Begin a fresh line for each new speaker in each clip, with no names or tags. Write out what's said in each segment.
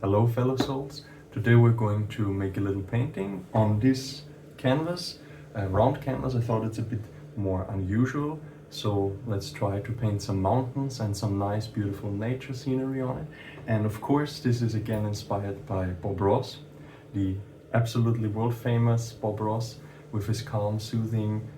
Hello fellow souls. Today we're going to make a little painting on this canvas, a round canvas. I thought it's a bit more unusual, so let's try to paint some mountains and some nice beautiful nature scenery on it. And of course this is again inspired by Bob Ross, the absolutely world famous Bob Ross, with his calm, soothing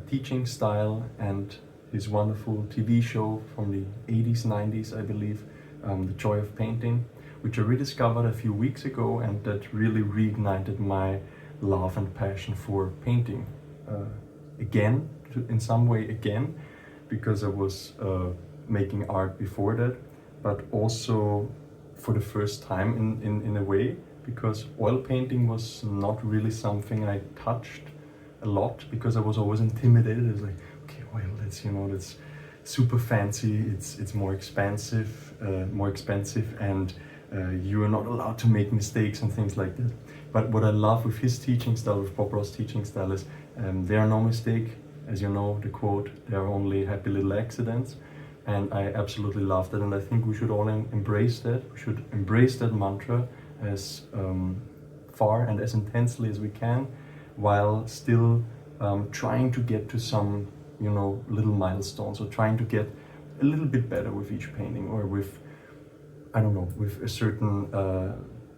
teaching style and his wonderful TV show from the 80s, 90s, I believe, The Joy of Painting, which I rediscovered a few weeks ago, and that really reignited my love and passion for painting again, in some way again, because I was making art before that, but also for the first time in a way, because oil painting was not really something I touched a lot, because I was always intimidated. It's like, okay, oil, that's super fancy, it's more expensive, and you are not allowed to make mistakes and things like that. But what I love with his teaching style, with Bob Ross' teaching style, is there are no mistakes. As you know, the quote, there are only happy little accidents. And I absolutely love that, and I think we should all embrace that. We should embrace that mantra as far and as intensely as we can, while still trying to get to some, little milestones, or trying to get a little bit better with each painting, or with, I don't know, with a certain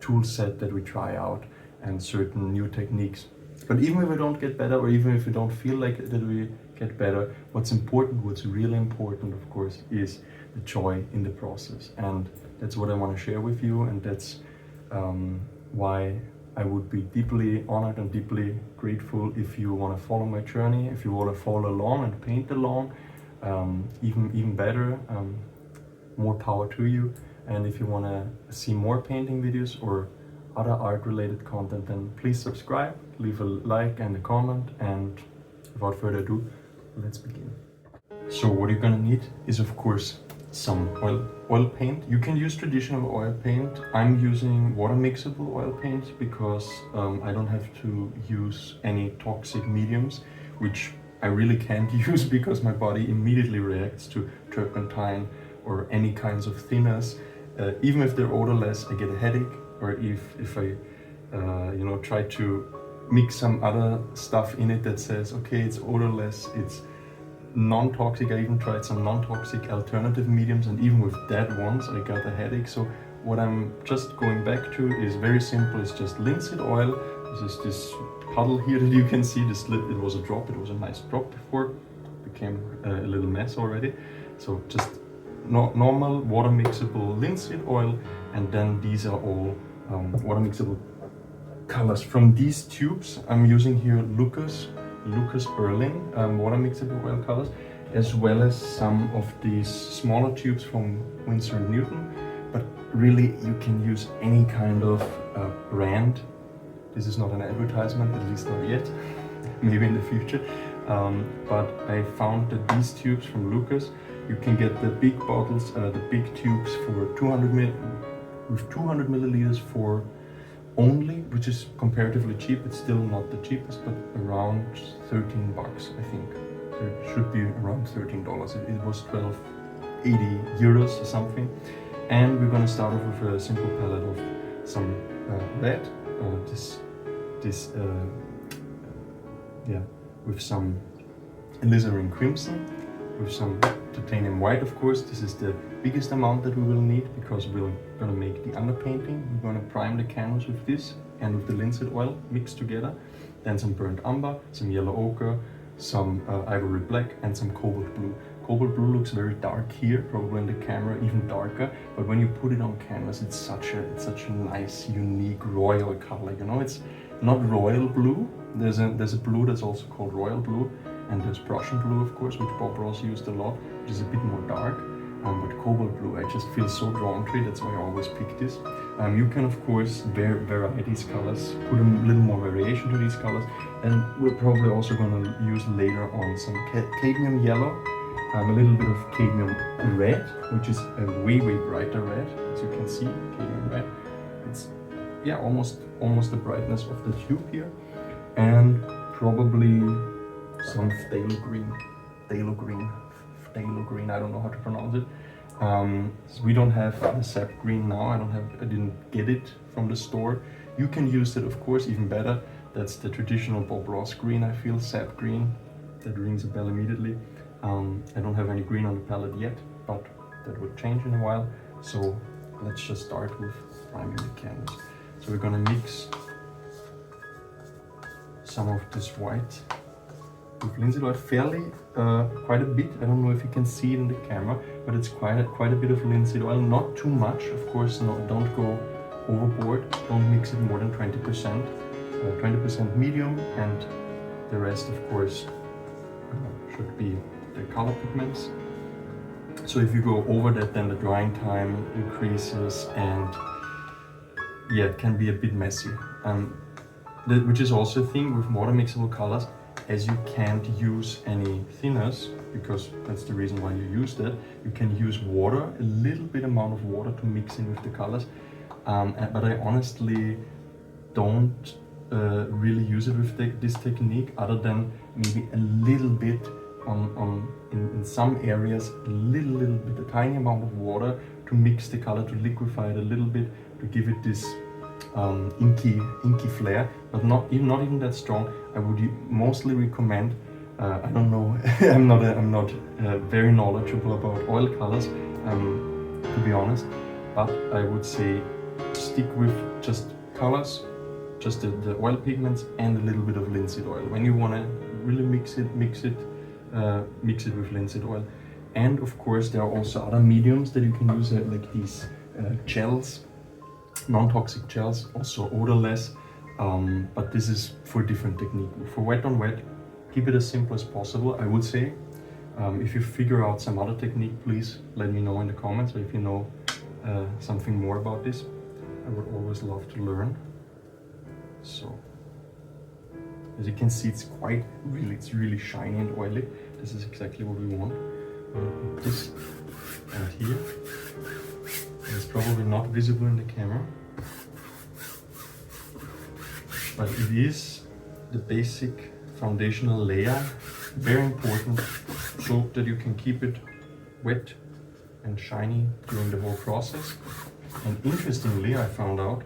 tool set that we try out and certain new techniques. But even if we don't get better, or even if we don't feel like that we get better, what's really important, of course, is the joy in the process. And that's what I want to share with you, and that's why I would be deeply honored and deeply grateful if you want to follow my journey, if you want to follow along and paint along, even better, more power to you. And if you want to see more painting videos or other art related content, then please subscribe, leave a like and a comment, and without further ado, let's begin. So what you're gonna need is, of course, some oil paint. You can use traditional oil paint. I'm using water mixable oil paint because I don't have to use any toxic mediums, which I really can't use because my body immediately reacts to turpentine or any kinds of thinners. Even if they're odorless, I get a headache. Or if I try to mix some other stuff in it that says, okay, it's odorless, it's non-toxic. I even tried some non-toxic alternative mediums, and even with that ones I got a headache. So what I'm just going back to is very simple. It's just linseed oil. This is this puddle here that you can see. This it was a drop. It was a nice drop before. It became a little mess already. So just normal water mixable linseed oil, and then these are all water mixable colors. From these tubes I'm using here Lucas Berlin water mixable oil colors, as well as some of these smaller tubes from Winsor & Newton. But really you can use any kind of brand. This is not an advertisement, at least not yet, maybe in the future. But I found that these tubes from Lucas, you can get the big bottles, the big tubes for 200 milliliters for only, which is comparatively cheap. It's still not the cheapest, but around 13 bucks, I think. It should be around $13. It was 12.80 euros or something. And we're gonna start off with a simple palette of some red, with some alizarin crimson, with some titanium white, of course. This is the biggest amount that we will need, because we're gonna make the underpainting. We're gonna prime the canvas with this and with the linseed oil mixed together. Then some burnt umber, some yellow ochre, some ivory black, and some cobalt blue. Cobalt blue looks very dark here, probably in the camera even darker, but when you put it on canvas, it's such a nice, unique, royal color. It's not royal blue. There's a blue that's also called royal blue, and there's Prussian blue, of course, which Bob Ross used a lot, which is a bit more dark. But cobalt blue, I just feel so drawn to it. That's why I always pick this. You can, of course, vary these colors, put a little more variation to these colors, and we're probably also going to use later on some cadmium yellow, a little bit of cadmium red, which is a way brighter red, as you can see. Cadmium red. It's almost the brightness of the tube here, and probably some phthalo green, I don't know how to pronounce it. We don't have the sap green now. I didn't get it from the store. You can use it, of course, even better. That's the traditional Bob Ross green, I feel, sap green. That rings a bell immediately. I don't have any green on the palette yet, but that would change in a while. So let's just start with priming the canvas. So we're gonna mix some of this white with linseed oil, fairly quite a bit. I don't know if you can see it in the camera, but it's quite a bit of linseed oil, not too much. Of course, no, don't go overboard. Don't mix it more than 20%. 20% medium, and the rest, of course, should be the color pigments. So if you go over that, then the drying time increases, and yeah, it can be a bit messy. Which is also a thing with water mixable colors, as you can't use any thinners, because that's the reason why you use that. You can use water, a little bit amount of water to mix in with the colors, but I honestly don't really use it with this technique, other than maybe a little bit in some areas, a little bit, a tiny amount of water to mix the color, to liquefy it a little bit, to give it this inky flair, but not even that strong. I would mostly recommend, I don't know, I'm not very knowledgeable about oil colors, to be honest, but I would say stick with just colors, just the oil pigments and a little bit of linseed oil. When you want to really mix it with linseed oil. And of course there are also other mediums that you can use, like these gels, non-toxic gels, also odorless, but this is for a different technique. For wet on wet, keep it as simple as possible, I would say. If you figure out some other technique, please let me know in the comments, or if you know something more about this. I would always love to learn. So, as you can see, it's really shiny and oily. This is exactly what we want. Put this right here. It's probably not visible in the camera, but it is the basic foundational layer, very important, so that you can keep it wet and shiny during the whole process. And interestingly, I found out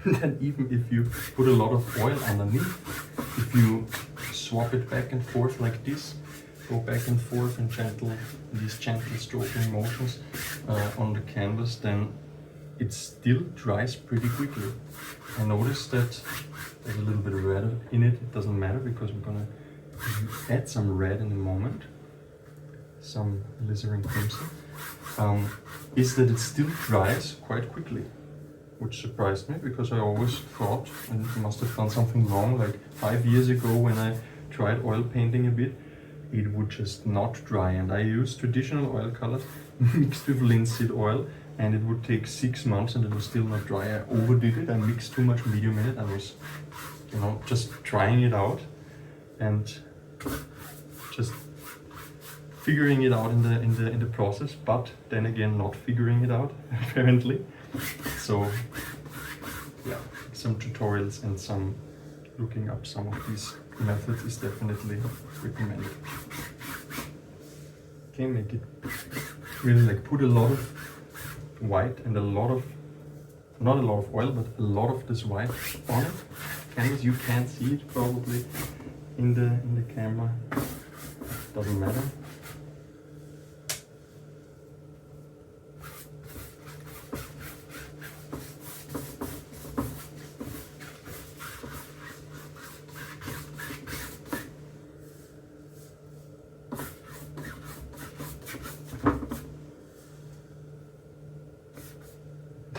that even if you put a lot of oil underneath, if you swap it back and forth like this, go back and forth in these gentle stroking motions on the canvas, then it still dries pretty quickly. I noticed that there's a little bit of red in it. It doesn't matter, because we're gonna add some red in a moment, some alizarin crimson, is that it still dries quite quickly, which surprised me, because I always thought, and I must have done something wrong, like 5 years ago when I tried oil painting a bit, it would just not dry. And I used traditional oil colors mixed with linseed oil, and it would take 6 months and it was still not dry. I overdid it, I mixed too much medium in it. I was, just trying it out and just figuring it out in the process, but then again not figuring it out apparently. So yeah, some tutorials and some looking up some of these methods is definitely recommended. Okay, make it really like put a lot of white and not a lot of oil, but a lot of this white on it. Canvas, you can't see it probably in the camera, doesn't matter.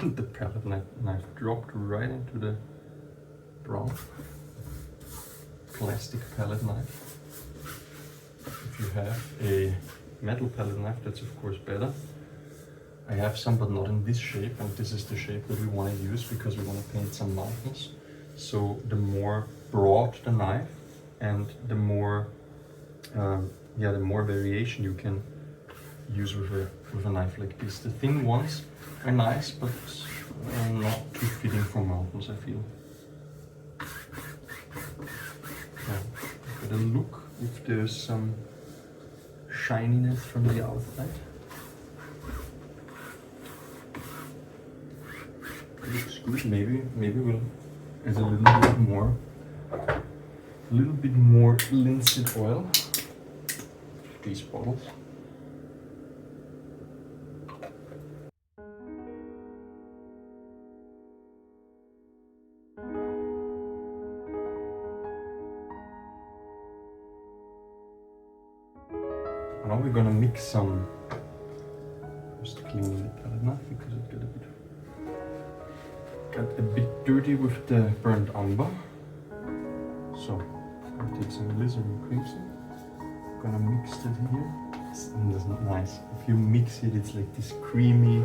The palette knife dropped right into the brown plastic palette knife. If you have a metal palette knife, that's of course better. I have some, but not in this shape, and this is the shape that we want to use because we want to paint some mountains. So the more broad the knife, and the more variation you can use with a knife like this. The thin ones are nice, but not too fitting for mountains, I feel. But a look if there's some shininess from the outside. good. Maybe we'll add a little bit more linseed oil. These bottles. Now we're gonna mix some. Just clean the palette knife because it got a bit dirty with the burnt umber. So I'll take some glycerin crimson. Gonna mix it here. It's nice. If you mix it, it's like this creamy,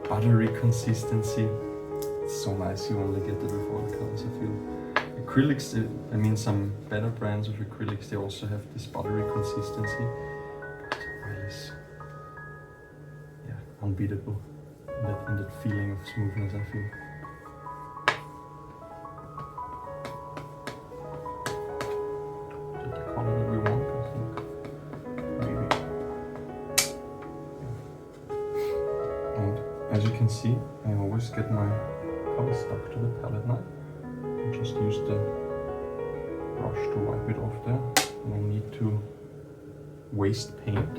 buttery consistency. It's so nice. You only get it with watercolors, I feel. Acrylics, I mean, some better brands of acrylics, they also have this buttery consistency. Yeah, unbeatable in that feeling of smoothness, I feel. Is that the color that we want, I think? Maybe. Yeah. And as you can see, I always get my color stuck to the palette knife. I just use the brush to wipe it off there. No need to waste paint.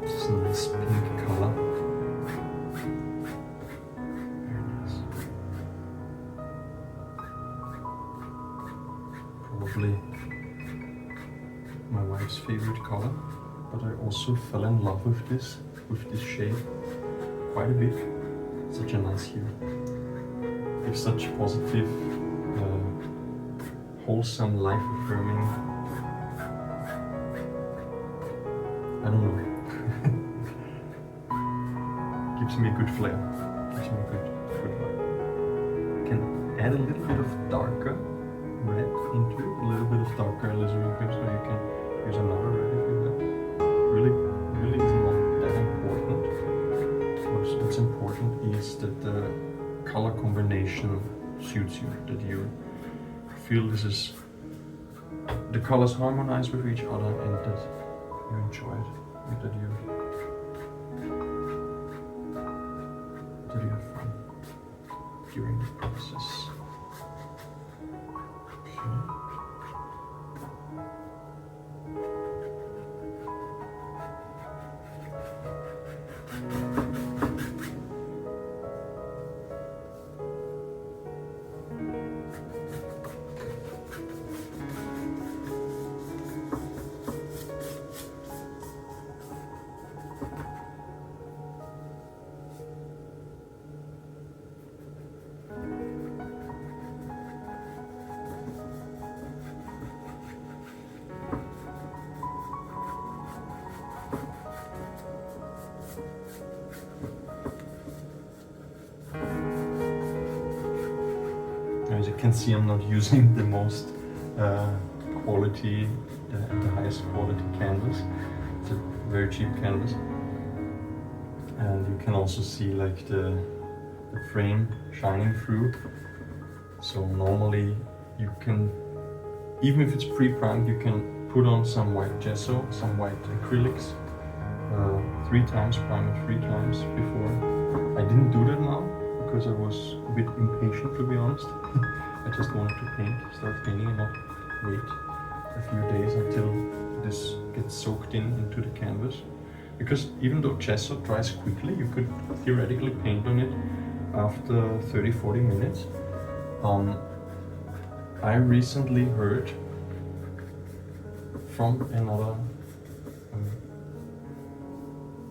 It's a nice pink color. Very nice. Probably my wife's favorite color, but I also fell in love with this shade quite a bit. Such a nice hue. Gives such positive, wholesome, life-affirming. I don't know. Gives me a good flair. Gives me a good vibe. Can add a little bit of darker red into it, a little bit of darker alizarin cream, so you can use another red if you like. Really is not that important. What's important is that the color combination suits you, that you feel the colors harmonize with each other and that you enjoy it, and that you have fun during the process. Okay. As you can see, I'm not using the most quality, the highest quality canvas. It's a very cheap canvas. And you can also see like the frame shining through. So normally you can, even if it's pre-primed, you can put on some white gesso, some white acrylics, 3 times, prime it 3 times before. I didn't do that now because I was a bit impatient, to be honest. I just wanted to start painting and not wait a few days until this gets soaked into the canvas. Because even though gesso dries quickly, you could theoretically paint on it after 30-40 minutes. I recently heard from another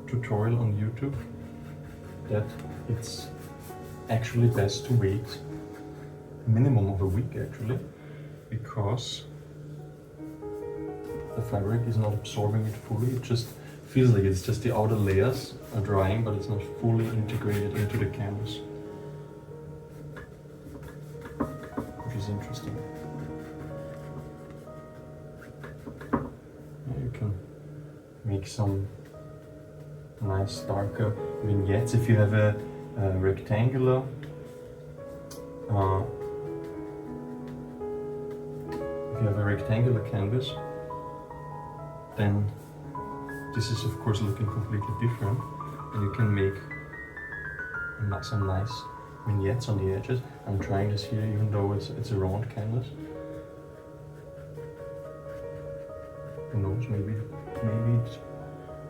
tutorial on YouTube that it's actually best to wait a minimum of a week actually, because the fabric is not absorbing it fully. It just feels like it's just the outer layers are drying, but it's not fully integrated into the canvas, which is interesting. Now you can make some nice darker vignettes. If you have a rectangular canvas, then this is of course looking completely different, and you can make some nice vignettes on the edges. I'm trying this here even though it's a round canvas. Who knows, maybe it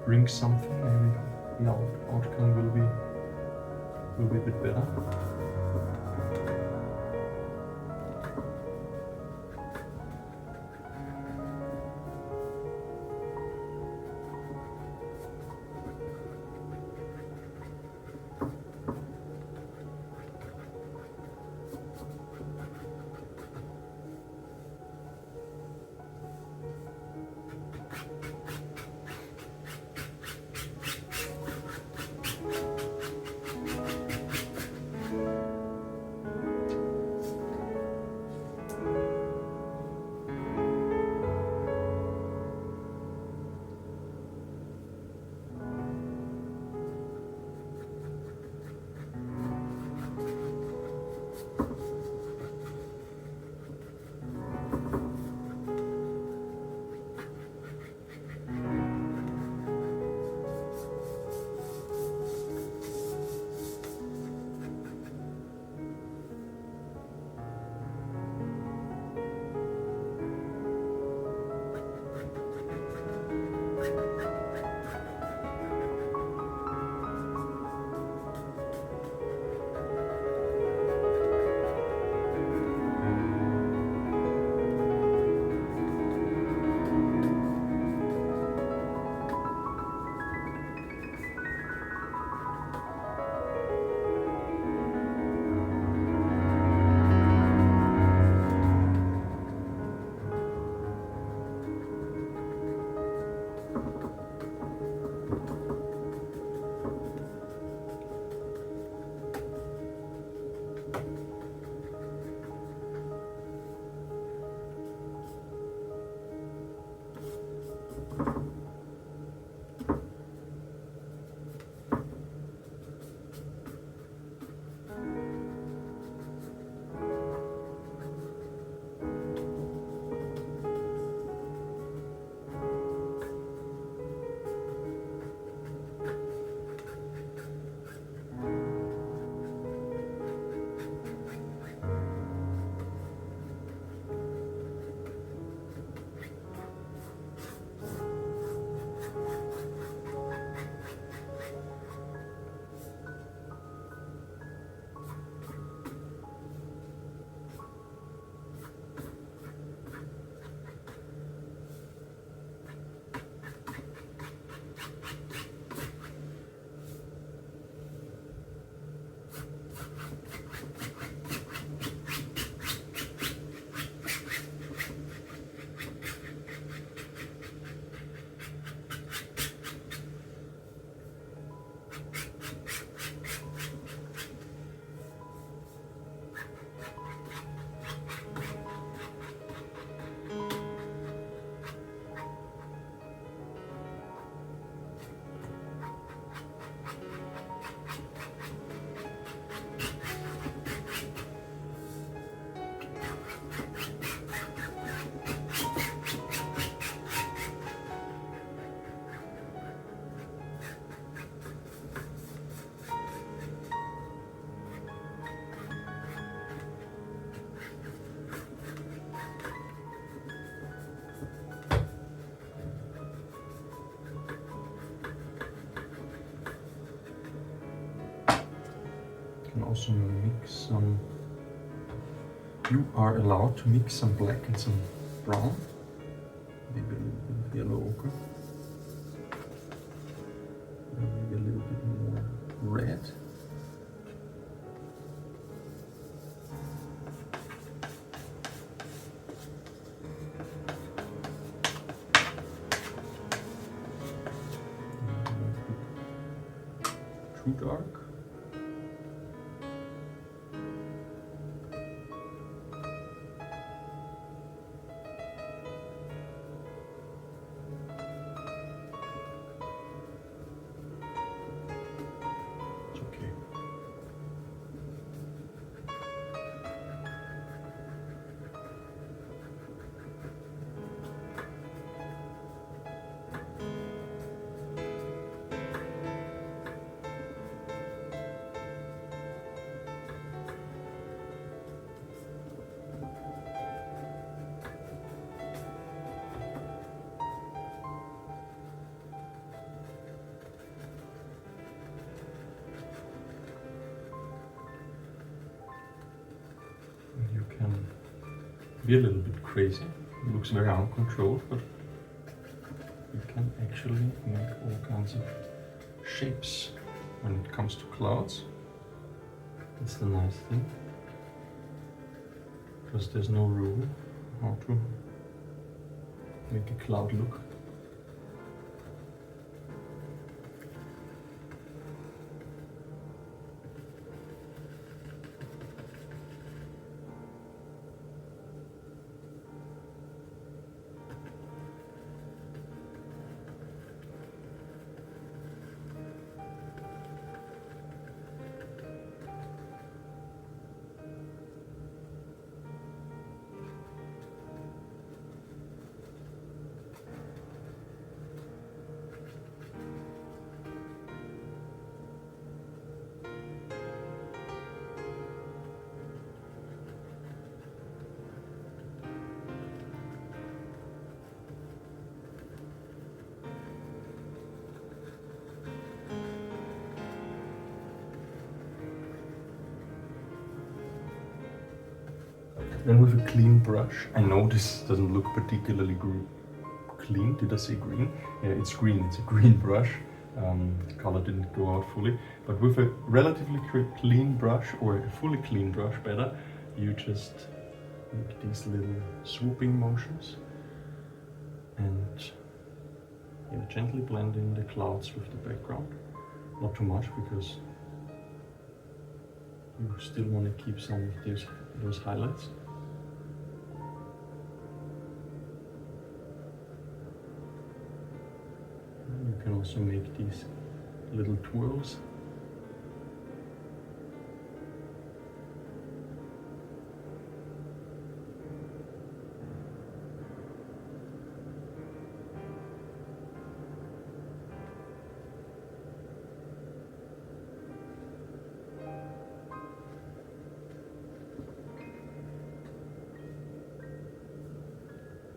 brings something, maybe the outcome will be a bit better. can also mix some, you are allowed to mix some black and some brown, maybe a little bit of yellow ochre, maybe a little bit more red. Too dark. be a little bit crazy. It looks very uncontrolled, but you can actually make all kinds of shapes when it comes to clouds. That's the nice thing, because there's no rule how to make a cloud look. Then with a clean brush, I know this doesn't look particularly clean. Did I say green? Yeah, it's green. It's a green brush. The color didn't go out fully. But with a relatively clean brush, or a fully clean brush better, you just make these little swooping motions and gently blend in the clouds with the background. Not too much, because you still want to keep some of those highlights. You can also make these little twirls.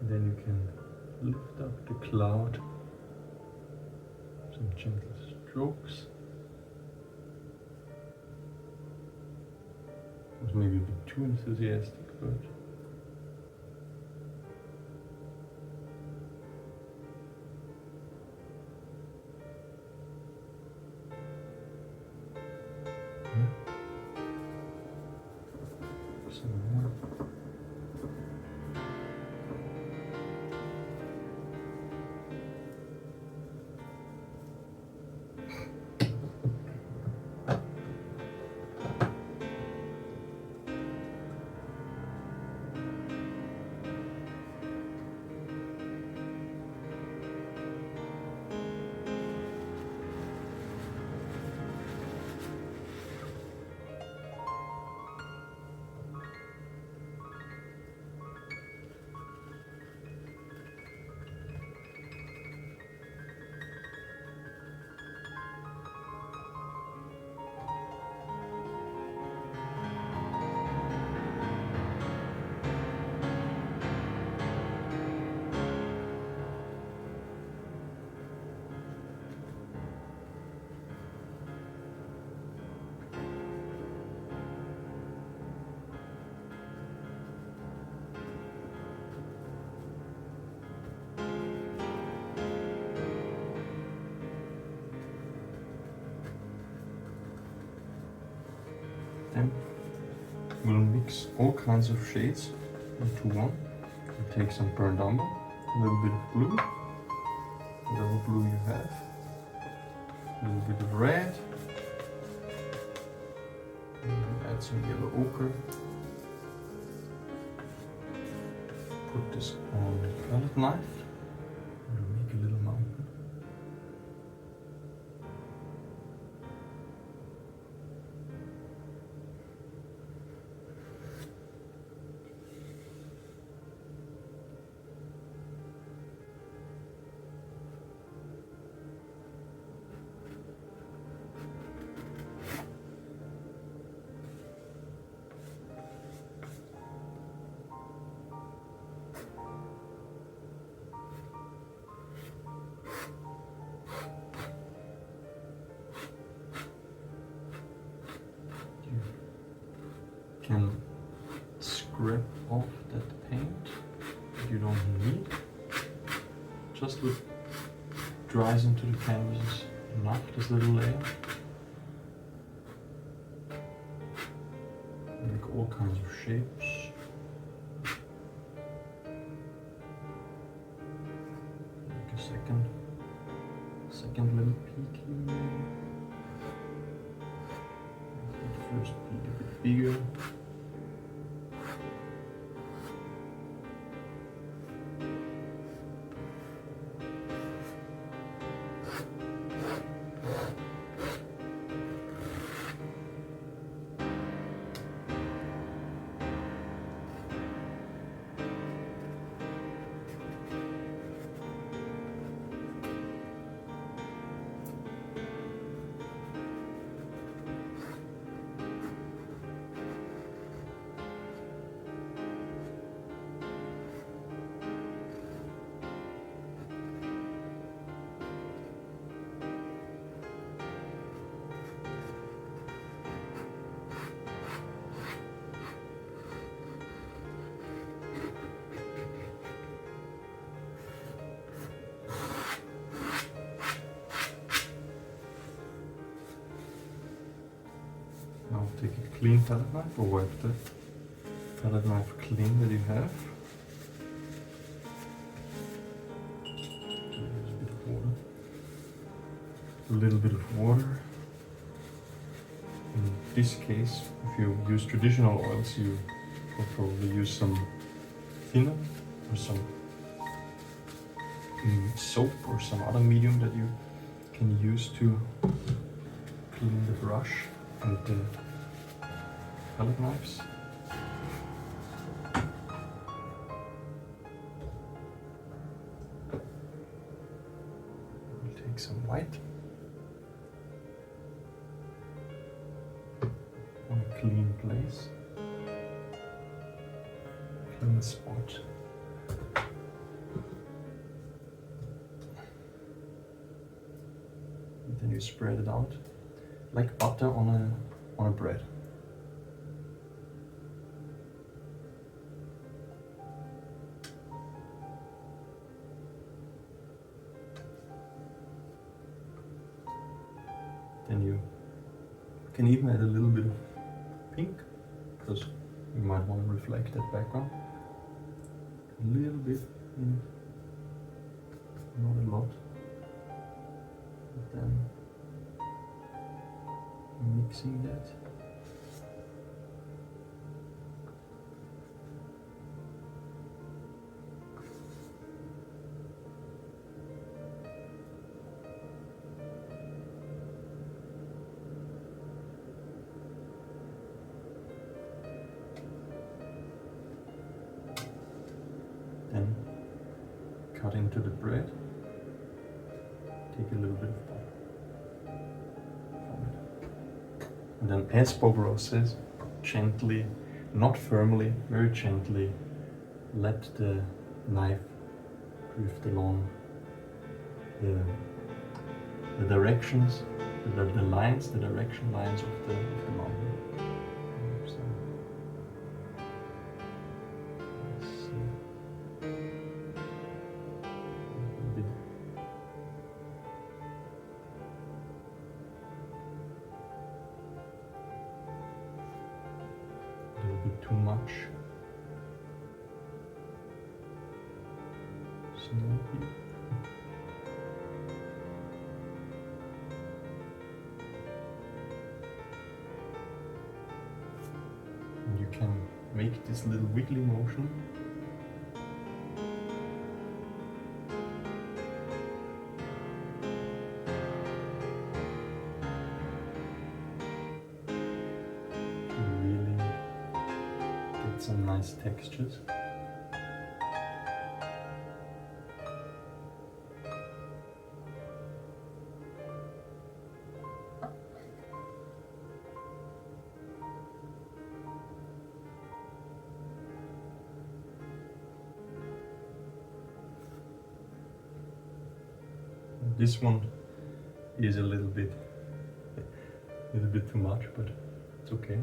Then you can lift up the cloud, some gentle strokes. It was maybe a bit too enthusiastic, but some more. Then we'll mix all kinds of shades into one. We'll take some burnt umber, a little bit of blue, whatever blue you have, a little bit of red, and add some yellow ochre. Put this on the palette knife and make a little mountain. Can scrape off that paint just with dries into the canvas enough, this little layer. Make all kinds of shapes. Make a second little peak here. Make the first peak a bit bigger. Now take a clean palette knife or wipe the palette knife clean that you have. A little bit of water. In this case, if you use traditional oils, you will probably use some thinner or some soap or some other medium that you can use to clean the brush and the palette knives. We'll take some white on a clean place, clean spot. And then you spread it out like butter on a bread. Then you can even add a little bit of pink, because you might want to reflect that background. A little bit, not a lot. But then mixing that. Then cut into the bread. Take a little bit of butter. And then, as Bob Ross says, gently, not firmly, very gently, let the knife drift along the directions, the lines, the direction lines of the mountain. So, let's see. A bit. A little bit too much snow here. And you can make this little wiggly motion. Really get some nice textures. This one is a little bit too much, but it's okay.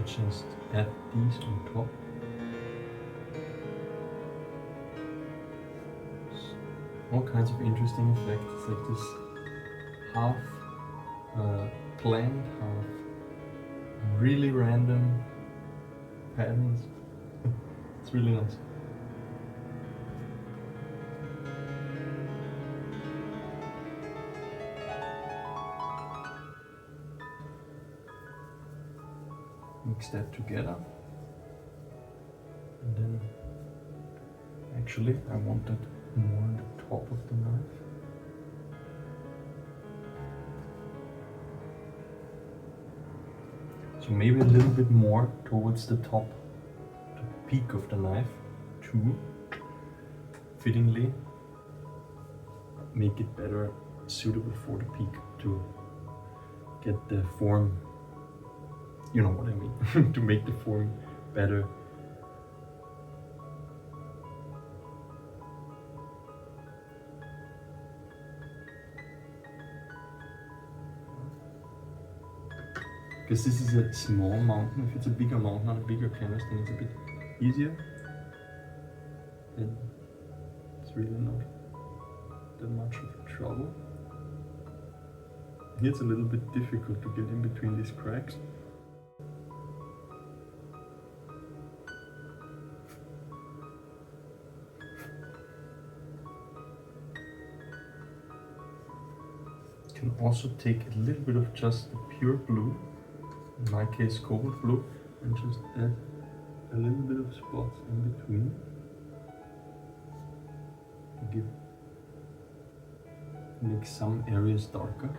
just add these on top. All kinds of interesting effects. It's like this half planned, half really random patterns. It's really nice. Mix that together, and then actually I want that more on the top of the knife. So maybe a little bit more towards the top, the peak of the knife, to fittingly make it better suitable for the peak, to get the form. You know what I mean, to make the form better. Because this is a small mountain. If it's a bigger mountain on a bigger canvas, then it's a bit easier. And it's really not that much of trouble. Here it's a little bit difficult to get in between these cracks. You can also take a little bit of just the pure blue, in my case cobalt blue, and just add a little bit of spots in between to make some areas darker.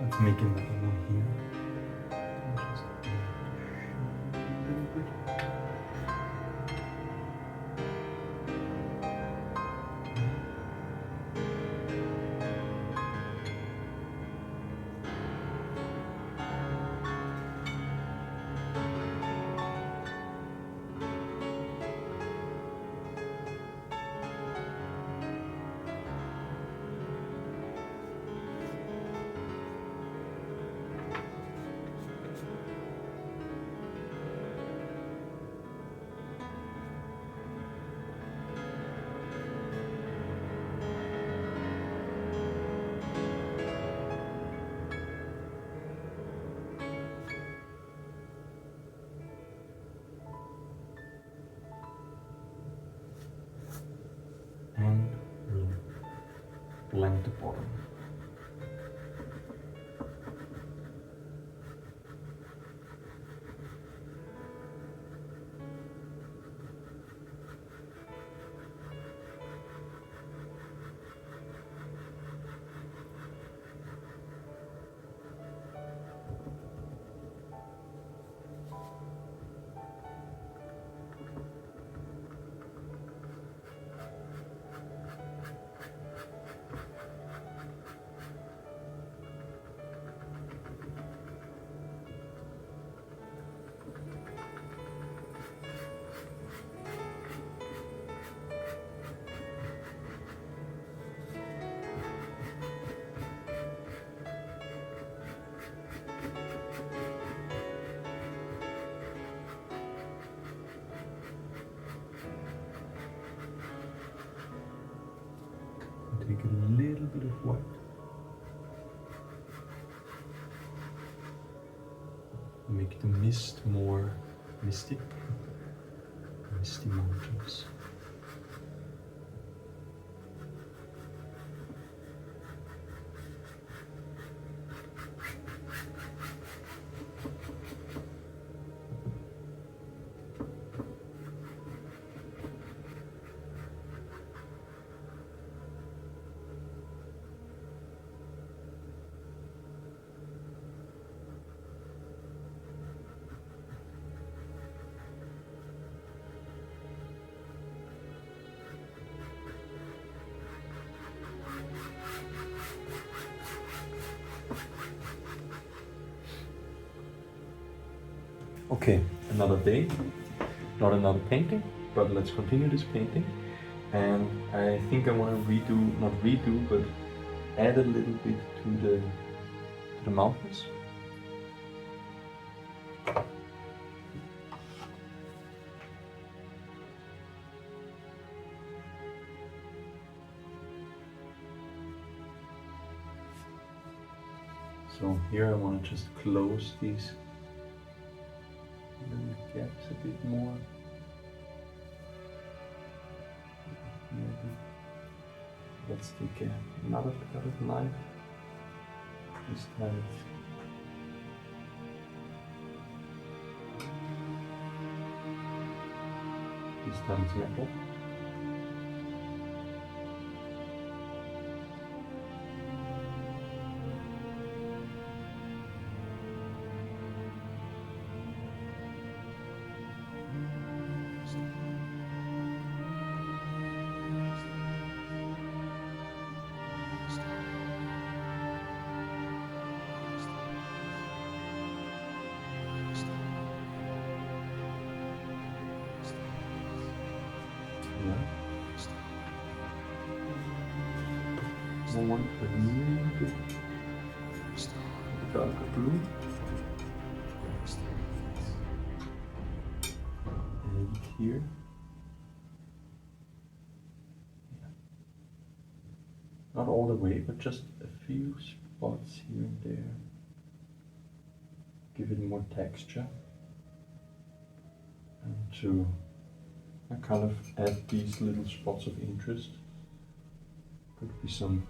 Let's make another one here. Just a little bit. And we'll blend the bottom. a little bit of white. Make the mist more misty. Misty mountains. Okay, another day, not another painting, but let's continue this painting. And I think I want to not redo, but add a little bit to the mountains. So here I want to just close these little gaps a bit more. Maybe. Let's take another palette knife. This time it's metal. I want a little bit darker blue. And here. Yeah. Not all the way, but just a few spots here and there. Give it more texture. And to kind of add these little spots of interest. Could be some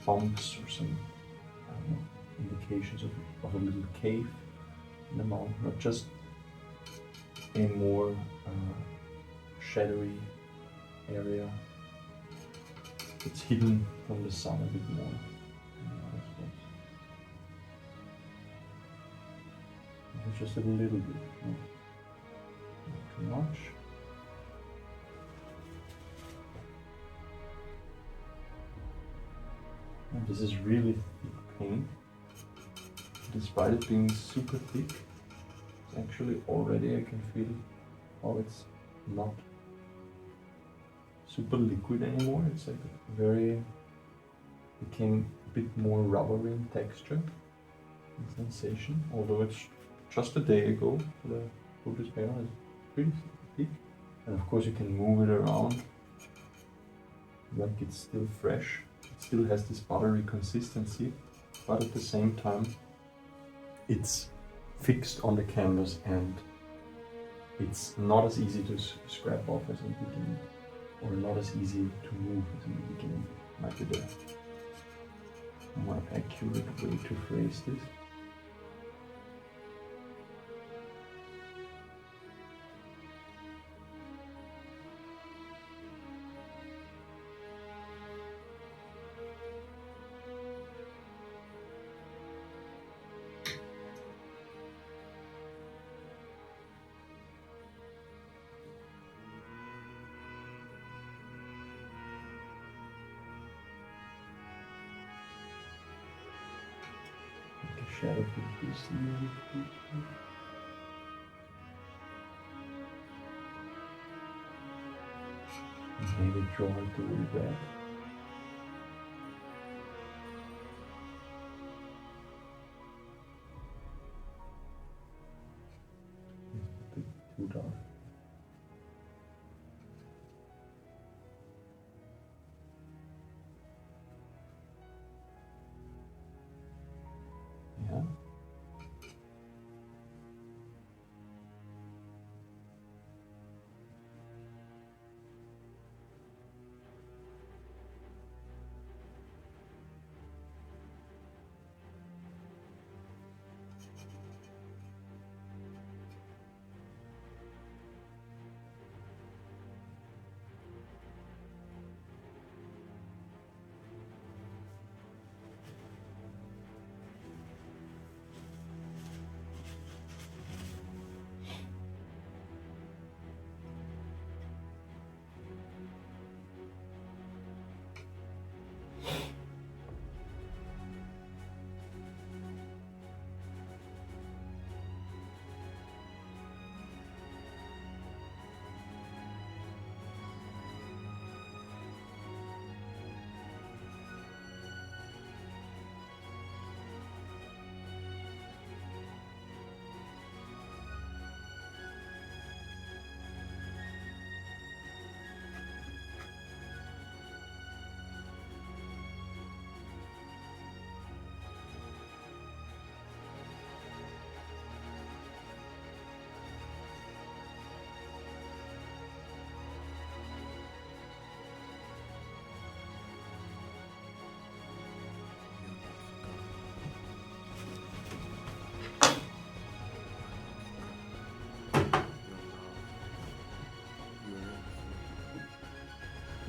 bumps or some indications of a little cave in the mountain, or just a more shadowy area. It's hidden from the sun a bit more in the other spots. Just a little bit, not too much. And this is really thick paint. Despite it being super thick, it's actually already I can feel how it's not super liquid anymore. It's like became a bit more rubbery in texture and sensation. Although it's just a day ago, the Buddhist panel is pretty thick. And of course you can move it around like it's still fresh. It still has this buttery consistency, but at the same time it's fixed on the canvas and it's not as easy to scrap off as in the beginning, or not as easy to move as in the beginning. Might be the more accurate way to phrase this. Shadow for this little bit. Maybe draw it a little back. It's a bit too dark.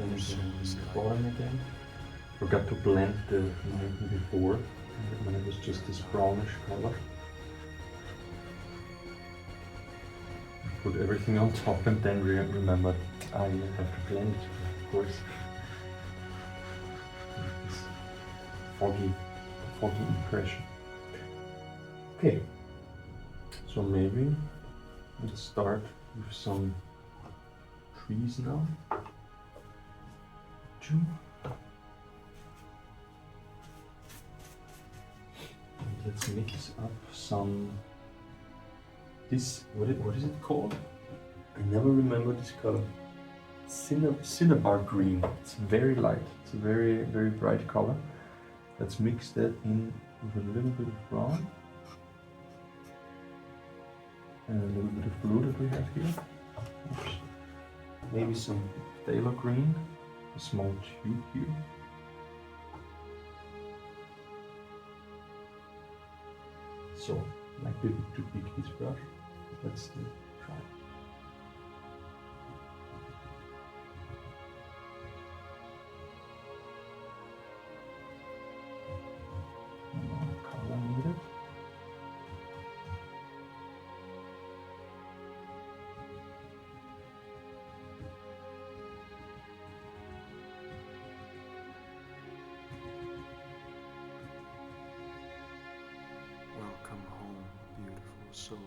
Then the bottom again. Forgot to blend the mountain before when it was just this brownish color. Put everything on top and then remember I have to blend it, of course. This foggy impression. Okay, so maybe let's start with some trees now. And let's mix up some. This what is it called? I never remember this color. Cinnabar green. It's very light. It's a very bright color. Let's mix that in with a little bit of brown and a little bit of blue that we have here. Oops. Maybe some phthalo green. A small tube here. So, might be a bit too big this brush. Let's still try. No more color needed. Welcome home, beautiful soul.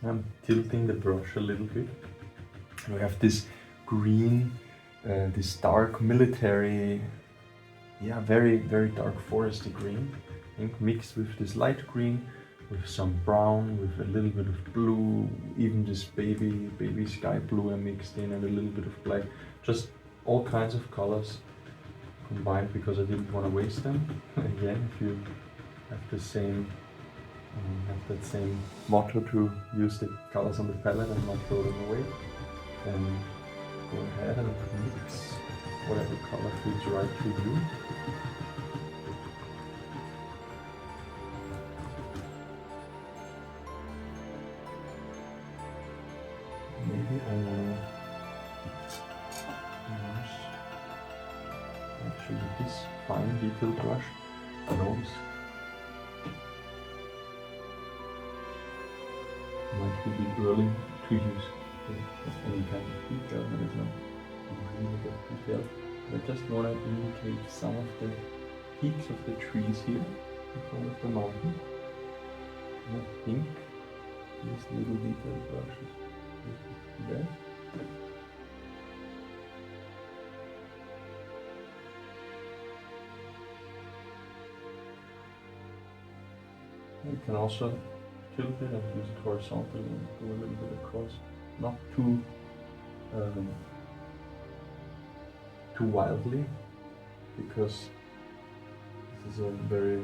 I'm tilting the brush a little bit. We have this green, this dark military, yeah, very dark foresty green, I think, mixed with this light green, with some brown, with a little bit of blue, even this baby sky blue I mixed in, and a little bit of black. Just all kinds of colors combined because I didn't want to waste them. Again, if you have the same have that same motto to use the colors on the palette and not throw them away, then go ahead and mix whatever color feels right to you. Maybe I want to use, actually, this fine detail brush. Notice might be a bit early to use any kind of detail that is not really that detailed. I just want to indicate some of the peaks of the trees here in front of the mountain. And I think these little detail brushes there. You can also tilt it and use it horizontally and go a little bit across. Not too wildly, because this is a very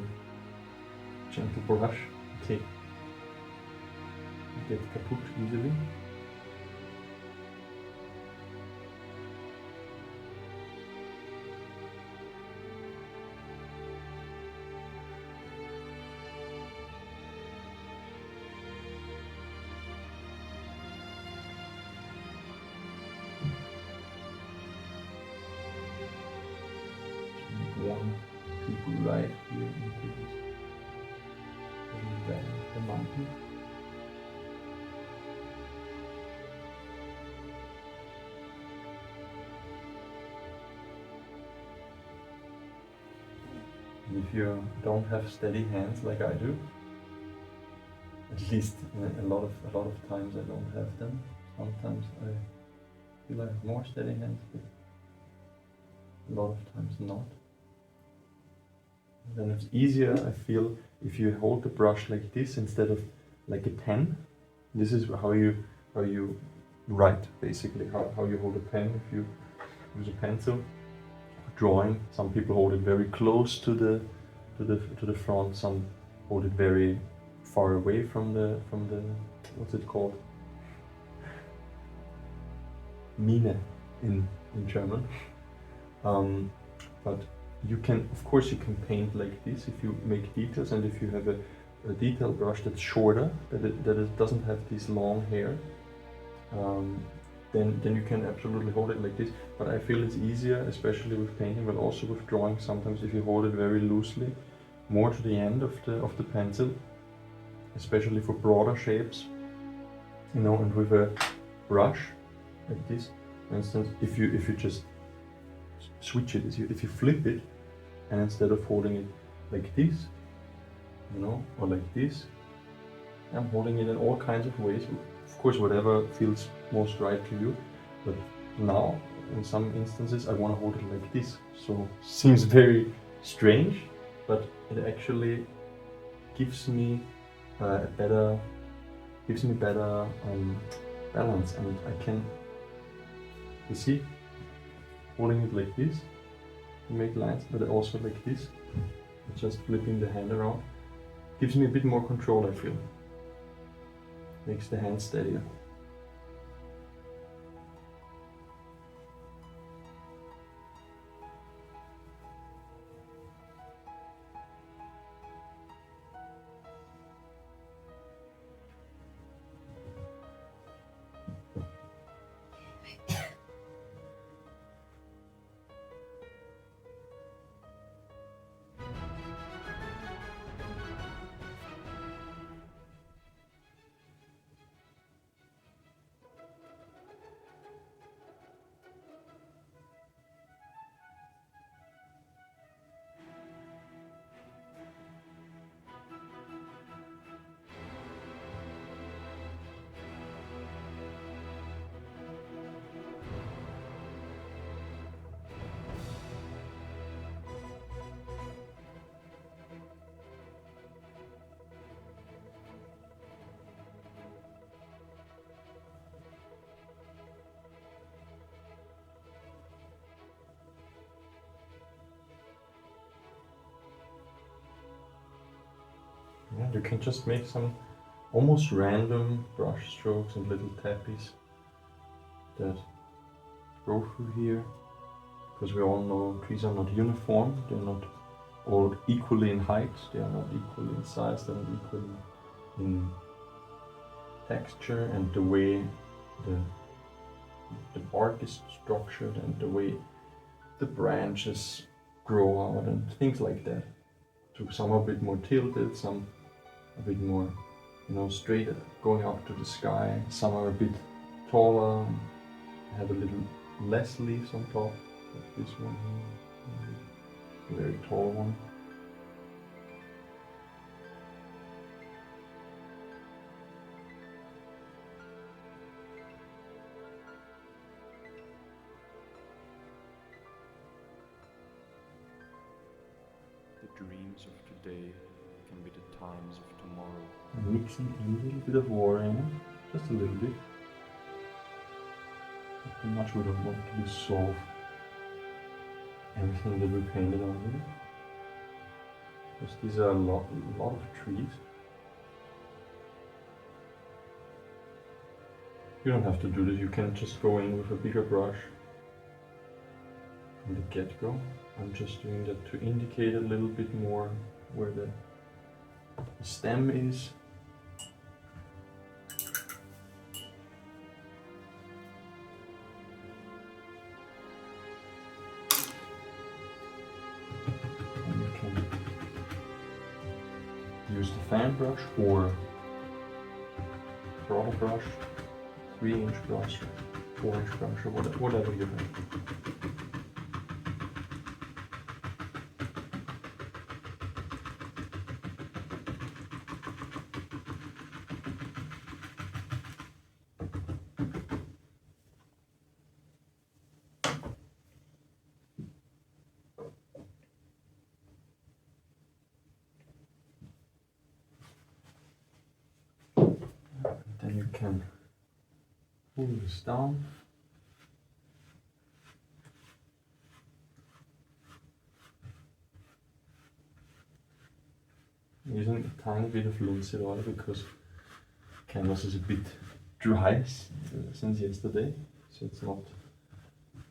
gentle brush. Okay, get kaput easily. One peek right here into this little bend of the mountain. And if you don't have steady hands like I do, at least a lot of times I don't have them. Sometimes I feel I have more steady hands, but a lot of times not. Then it's easier, I feel, if you hold the brush like this instead of like a pen. This is how you write, basically, how you hold a pen if you use a pencil. Drawing, some people hold it very close to the front, some hold it very far away from the what's it called? Mine in German. But you can, of course, you can paint like this if you make details, and if you have a detail brush that's shorter, that it doesn't have this long hair, then you can absolutely hold it like this. But I feel it's easier, especially with painting, but also with drawing. Sometimes if you hold it very loosely, more to the end of the pencil, especially for broader shapes, you know, and with a brush like this, for instance, if you just switch it, if you flip it, and instead of holding it like this, you know, or like this, I'm holding it in all kinds of ways. Of course, whatever feels most right to you. But now, in some instances, I want to hold it like this. So seems very strange, but it actually gives me better balance, and I can, you see, holding it like this to make lines, but also like this, just flipping the hand around, gives me a bit more control, I feel. Makes the hand steadier. Yeah, you can just make some almost random brush strokes and little tappies that go through here, because we all know trees are not uniform, they're not all equally in height, they are not equally in size, they're not equally in texture, and the way the bark is structured and the way the branches grow out and things like that. So some are a bit more tilted, some a bit more, you know, straight going up to the sky. Some are a bit taller, have a little less leaves on top, like this one here, a very tall one. The dreams of today can be the times of tomorrow. I'm mixing a little bit of water in it, just a little bit. Not too much, we don't want to dissolve everything that we painted on here. Because these are a lot of trees. You don't have to do this, you can just go in with a bigger brush from the get-go. I'm just doing that to indicate a little bit more where the stem is. And you can use the fan brush or throttle brush, 3-inch brush, 4-inch brush, or whatever you have. Then you can pull this down. I'm using a tiny bit of linseed oil because canvas is a bit dry since yesterday, so it's not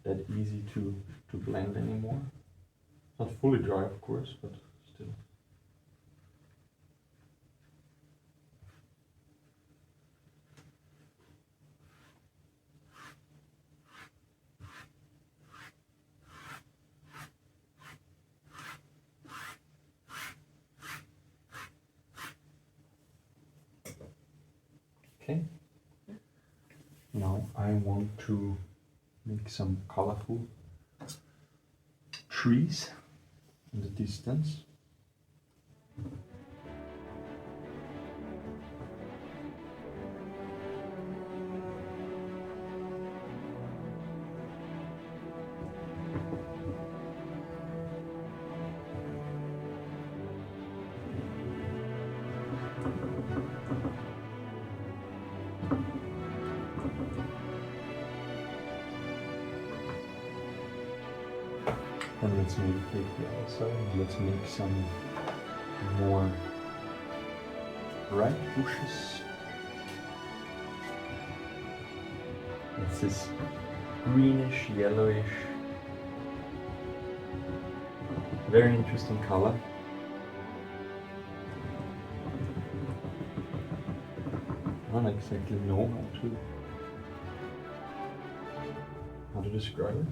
that easy to blend anymore. Not fully dry, of course, but still. Okay, now I want to make some colorful trees in the distance. And let's maybe take the other side and let's make some more bright bushes. It's this greenish, yellowish, very interesting color. I don't exactly know how to describe it.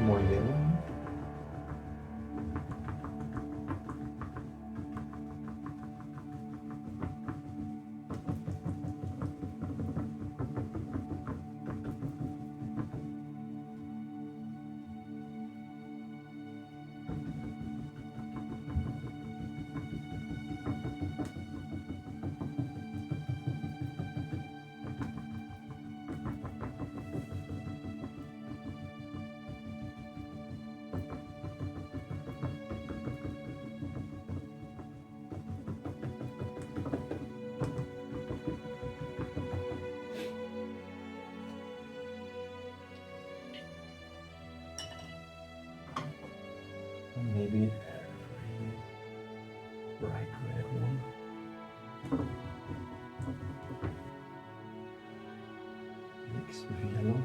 More yellow. Maybe a bright red one. Mixed with yellow.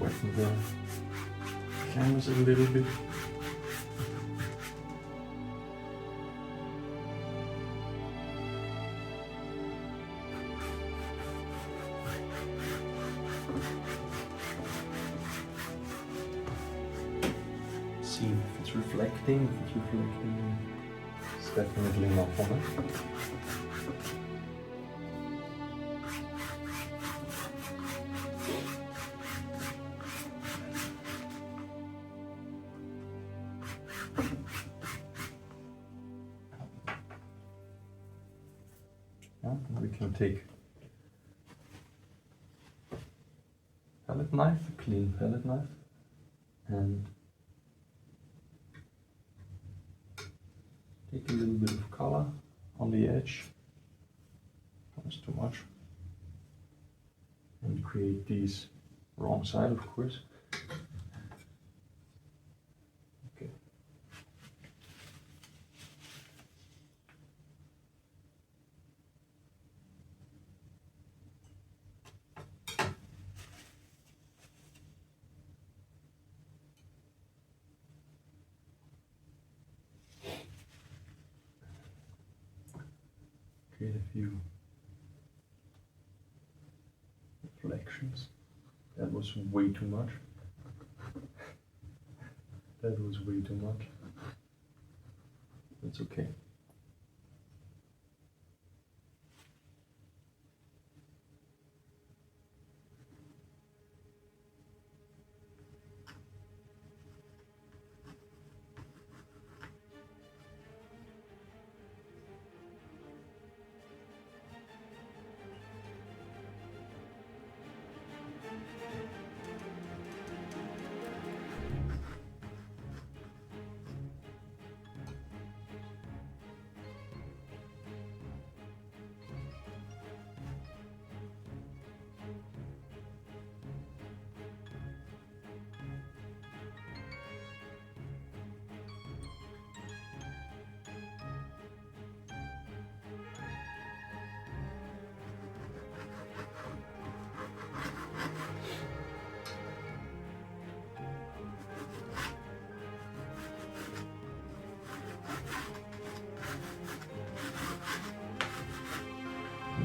Wetting the canvas a little bit it's reflecting. If it's reflecting, it's definitely not on it. Yeah, we can take palette knife, a clean palette knife, and take a little bit of color on the edge, that's too much, and create these wrong side, of course. Okay. Create a few reflections. That was way too much. That was way too much. That's okay.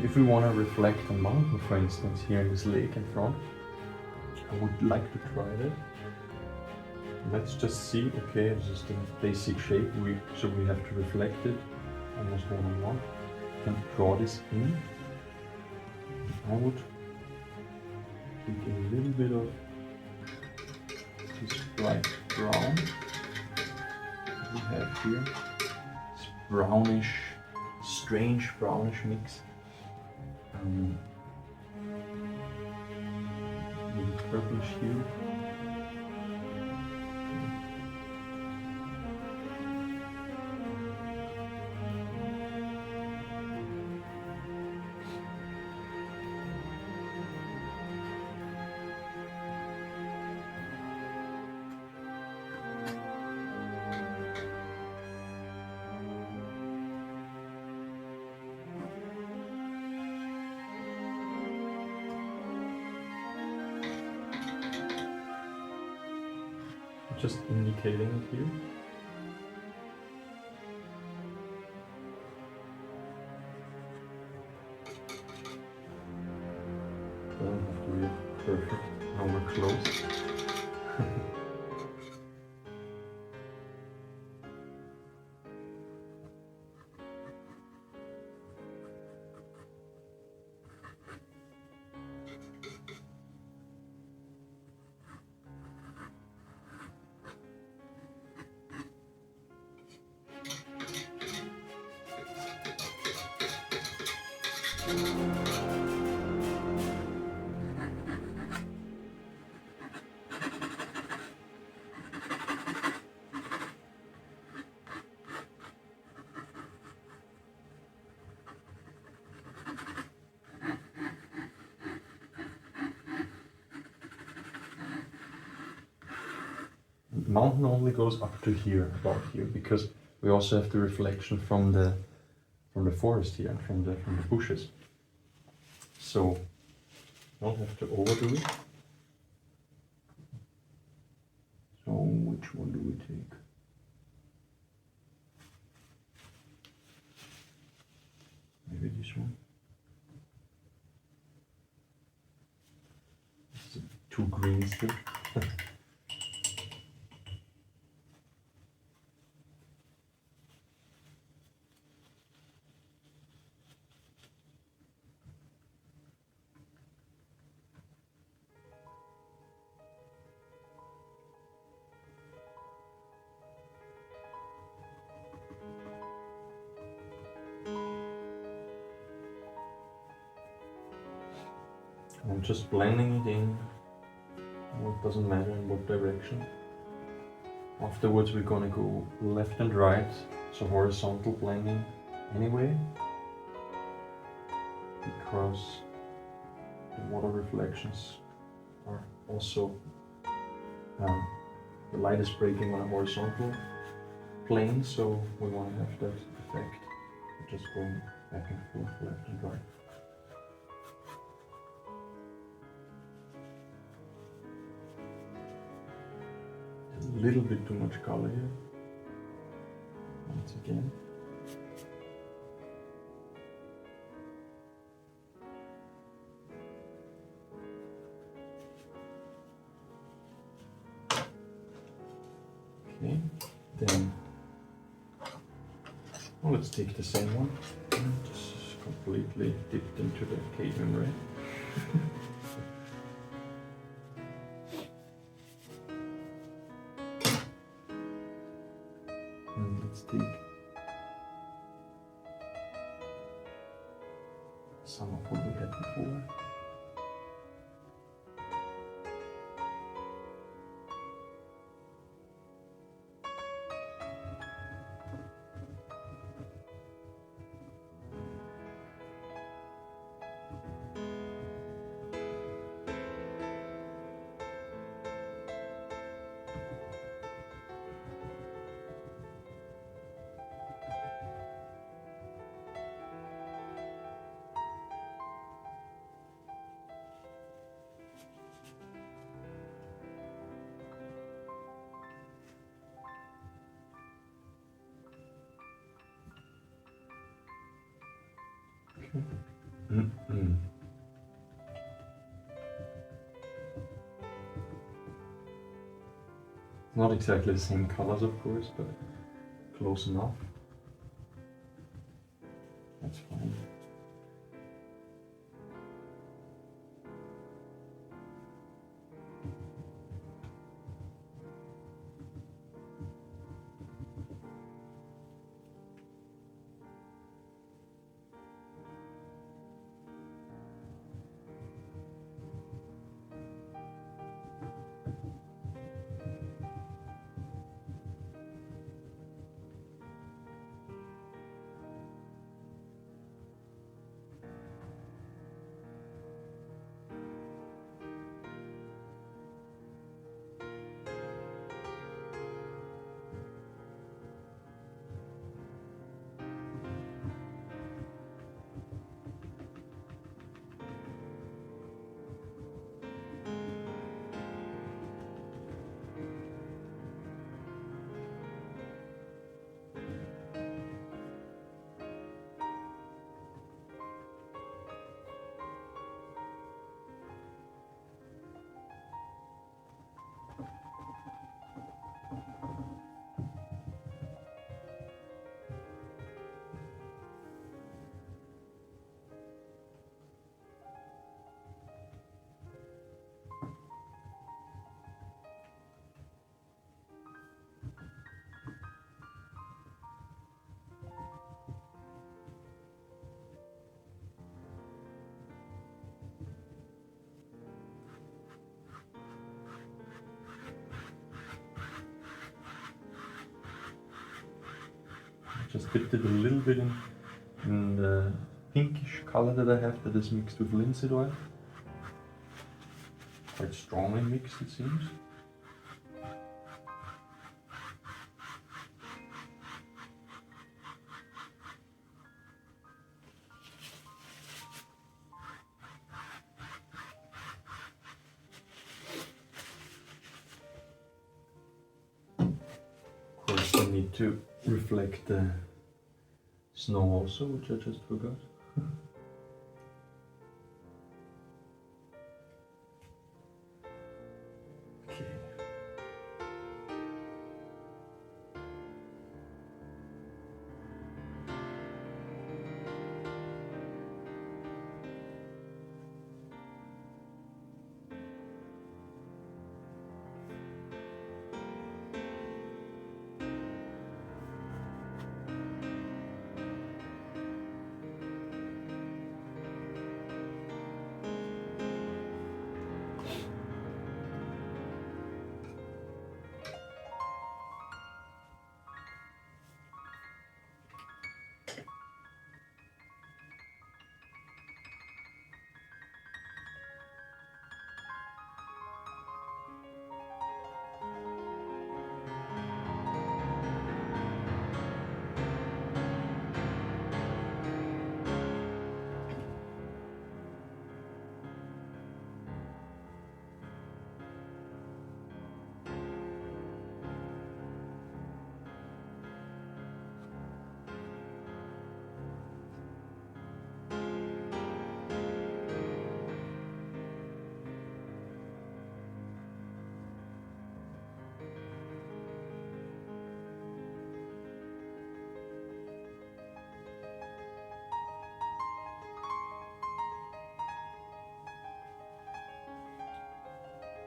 If we want to reflect a mountain, for instance, here in this lake in front, I would like to try that. Let's just see, okay, this is the basic shape, so we have to reflect it almost one-on-one. You can draw this in. I would take a little bit of this bright brown that we have here. This brownish, strange brownish mix. Maybe purplish hue. Just indicating it here. Doesn't have to be perfect. Now we're close. Mountain only goes up to here, about here, because we also have the reflection from the forest here and from the bushes. So don't have to overdo it. So which one do we take? Maybe this one. It's too green still. I'm just blending it in. It doesn't matter in what direction. Afterwards we're gonna go left and right, so horizontal blending anyway, because the water reflections are also, the light is breaking on a horizontal plane, so we want to have that effect. We're just going back and forth, left and right. A little bit too much color here. Once again. Okay, then let's take the same one and just completely dipped into the cadmium red. And let's take some of what we had before. Not exactly the same colors, of course, but close enough. That's fine. Just dipped it a little bit in the pinkish color that I have that is mixed with linseed oil. Quite strongly mixed, it seems. Of course, I need to reflect the snow also, which I just forgot. Okay.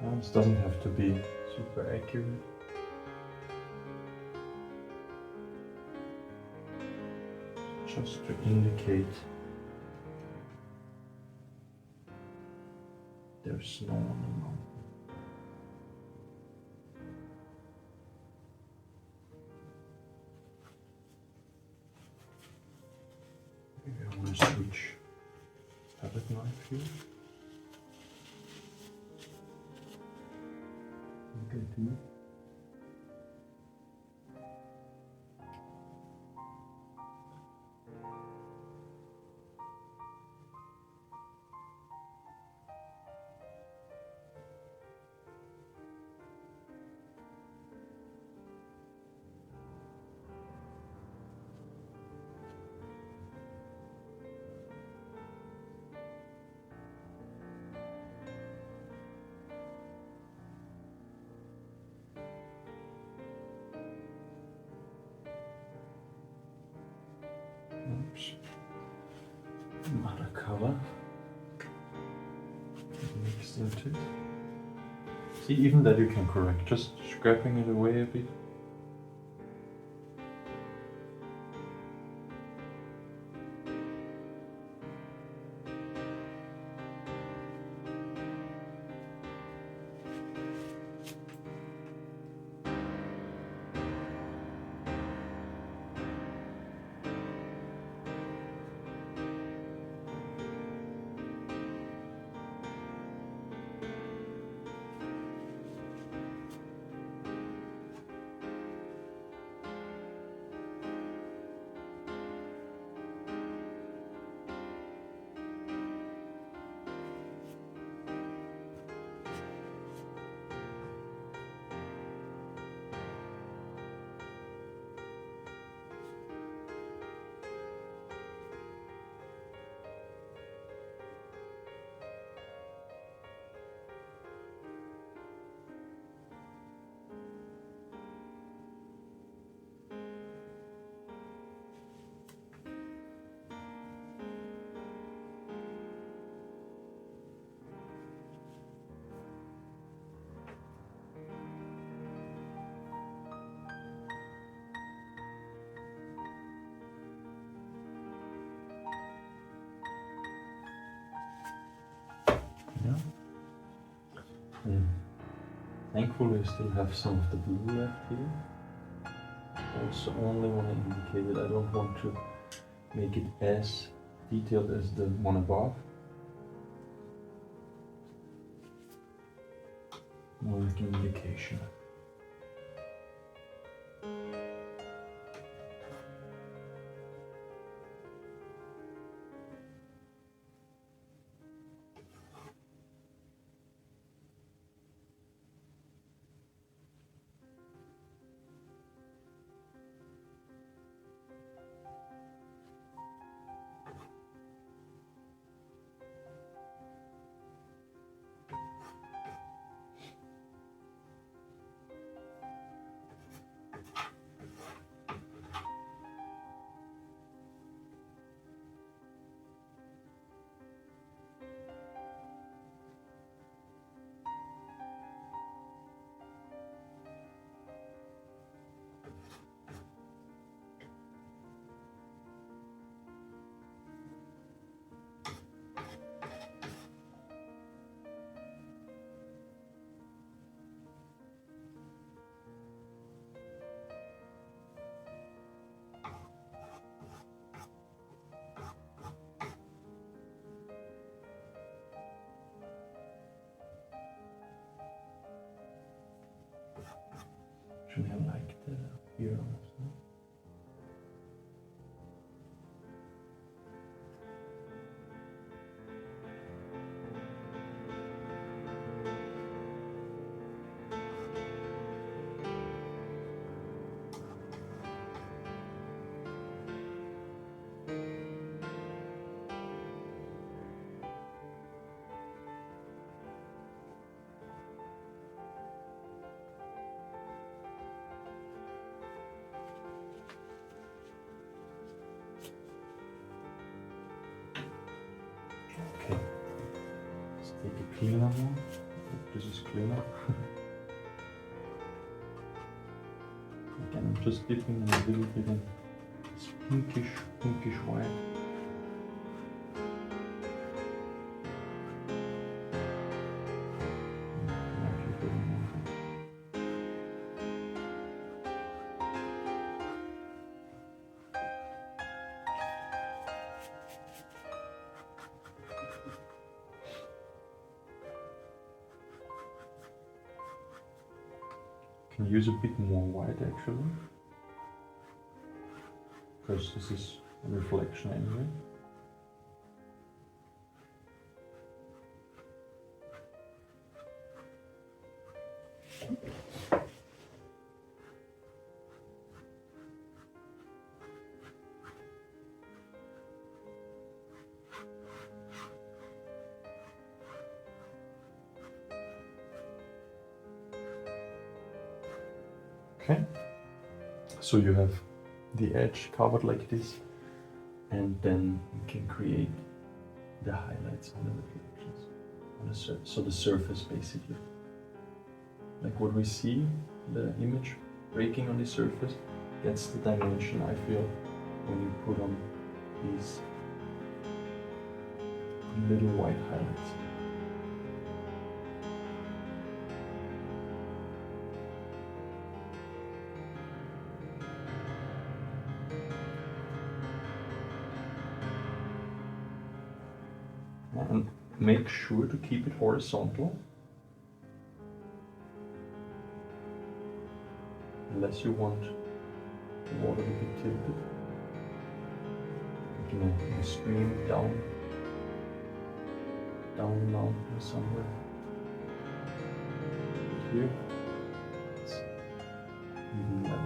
This doesn't have to be super accurate. Just to indicate there's snow on the mountain. Maybe I want to switch palette knife here. Okay, too. Oops. Another color. Mix that too. See, even that you can correct, just scraping it away a bit. Thankfully I still have some of the blue left here. Also only want to indicate it, I don't want to make it as detailed as the one above. More like an indication. Actually, I like the here also. Okay, let's take a cleaner one. this is cleaner. Again, I'm just dipping in a little bit in this pinkish white. Can use a bit more white actually, because this is a reflection anyway. Okay, so you have the edge covered like this, and then you can create the highlights and the reflections on the surface. So the surface basically, like what we see, the image breaking on the surface, that's the dimension I feel when you put on these little white highlights. And make sure to keep it horizontal, unless you want the water to be tilted. You can stream down the mountain somewhere. But here, it's even level.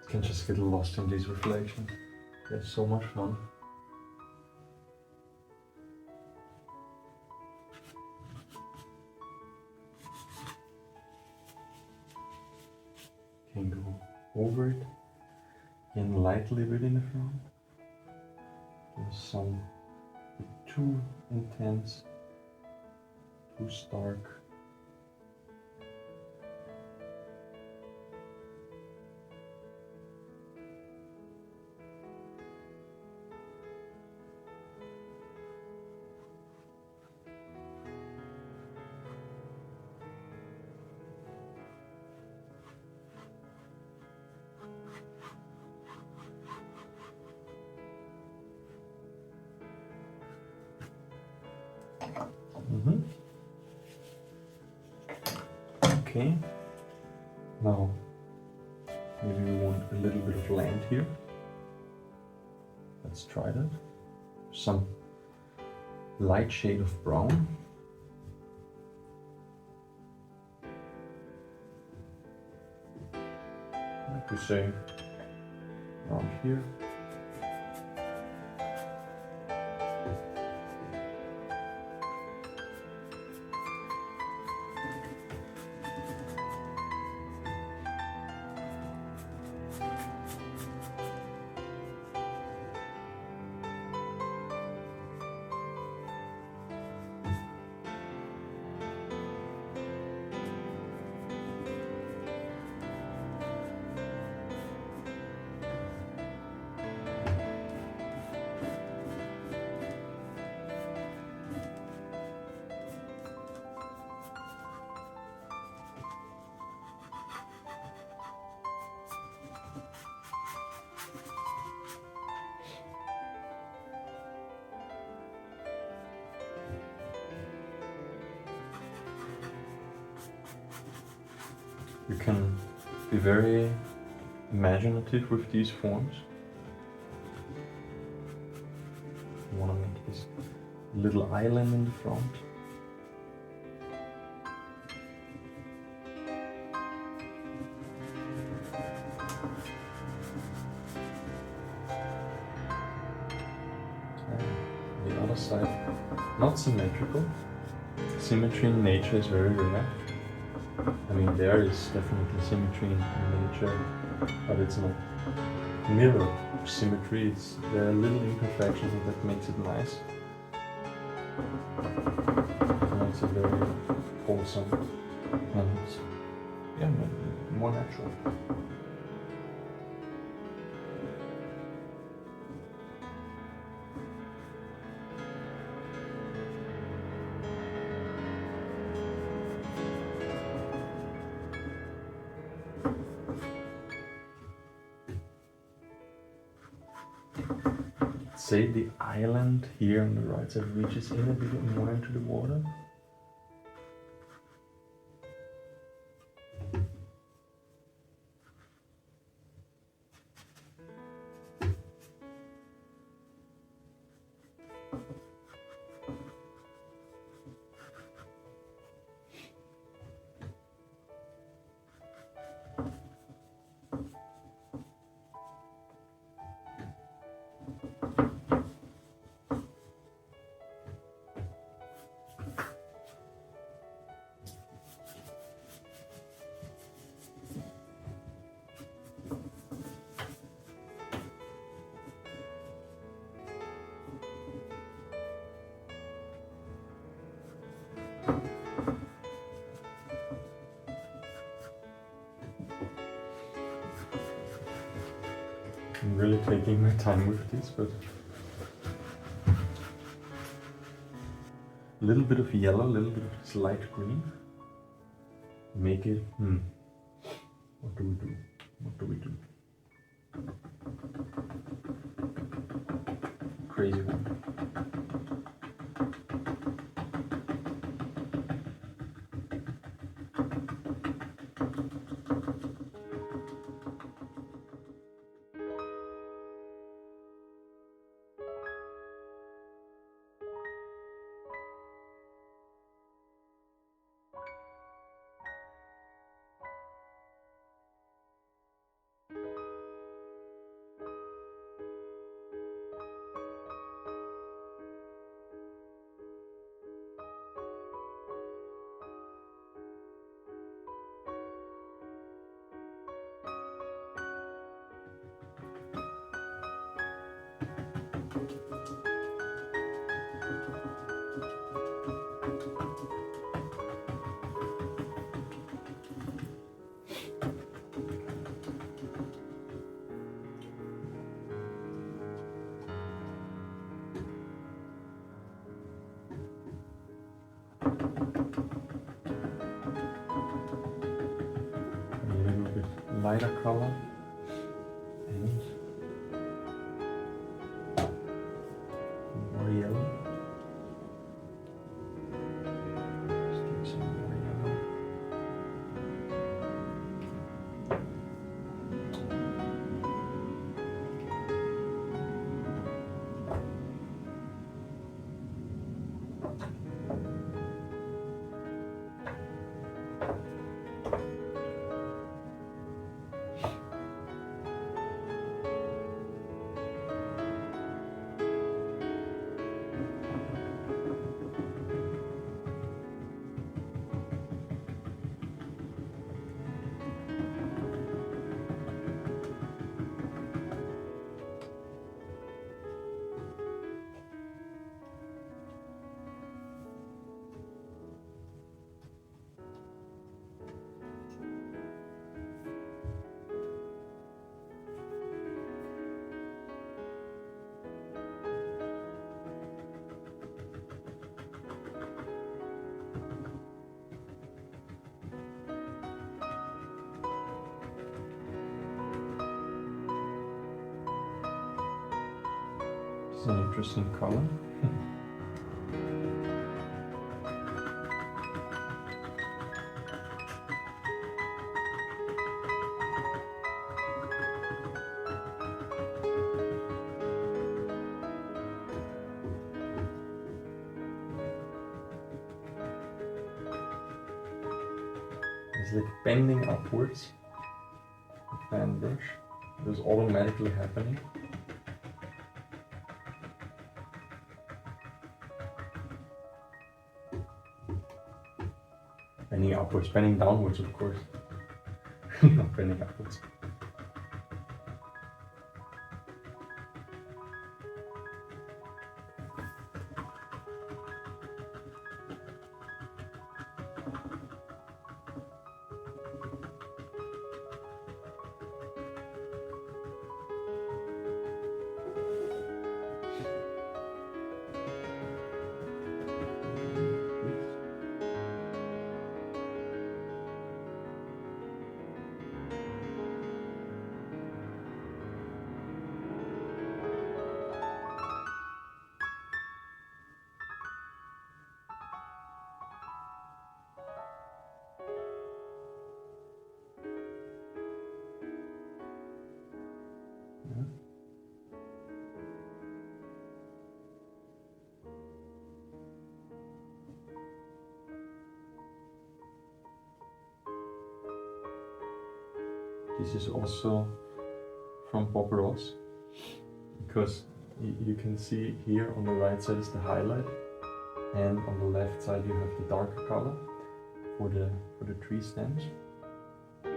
Can just get lost in these reflections. They're so much fun. over it, again lightly bit in the front. There's some too intense, too stark. Okay, now maybe we want a little bit of land here. Let's try that. Some light shade of brown. Like we say, around here. You can be very imaginative with these forms. You want to make this little island in the front. And the other side, not symmetrical. Symmetry in nature is very rare. I mean, there is definitely symmetry in nature, but it's not mirror symmetry. There are little imperfections that makes it nice. And it's a very wholesome and yeah, more natural. Say the island here on the right side reaches in a bit more into the water. I'm really taking my time with this, but a little bit of yellow, a little bit of this light green. Make it, what do we do? What do we do? Crazy one. lighter color and more yellow. Let's take some more yellow. It's an interesting color. It's like bending upwards. The fan brush. It was automatically happening. Bending upwards, bending downwards, of course. Not bending upwards. This is also from Bob Ross, because you can see here on the right side is the highlight, and on the left side you have the darker color for the tree stems. You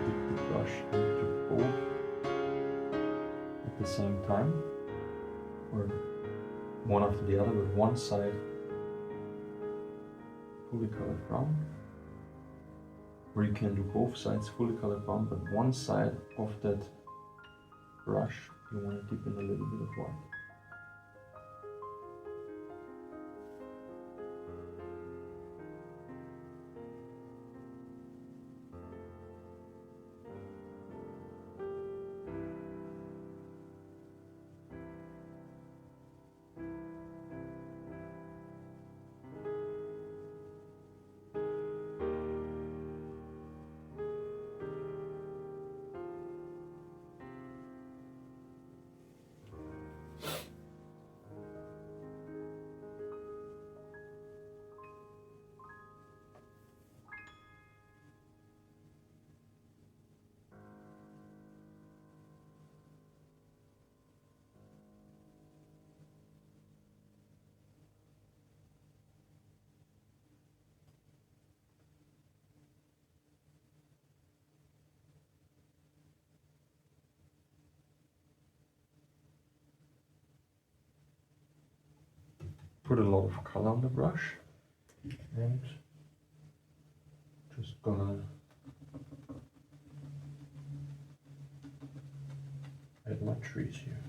dip the brush into both at the same time, or one after the other, with one side fully colored brown, or you can do both sides fully colored brown, but one side of that brush you want to dip in a little bit of white. Put a lot of color on the brush, and just gonna add my trees here.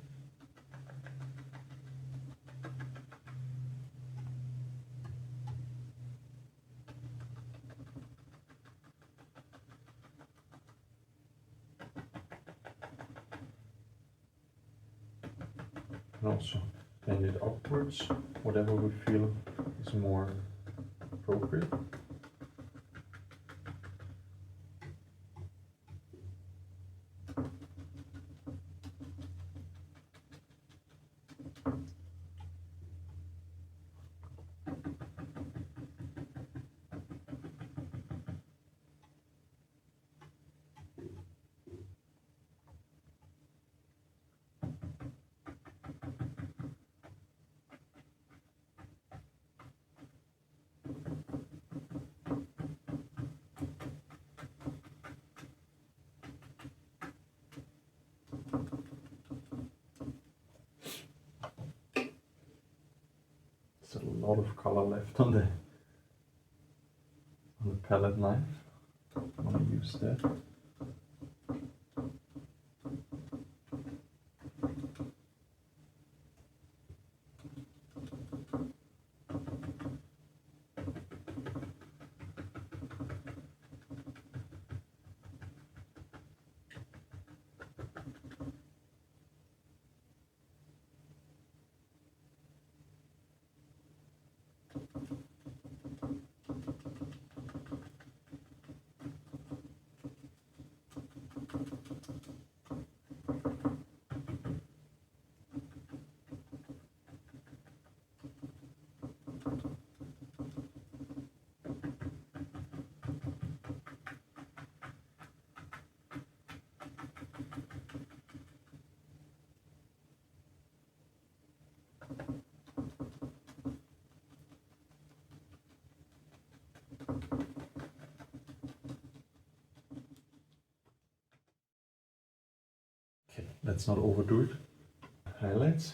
can also bend it upwards, whatever we feel is more appropriate. There's a lot of color left on the palette knife. I'm gonna use that. Okay, let's not overdo it. Highlights.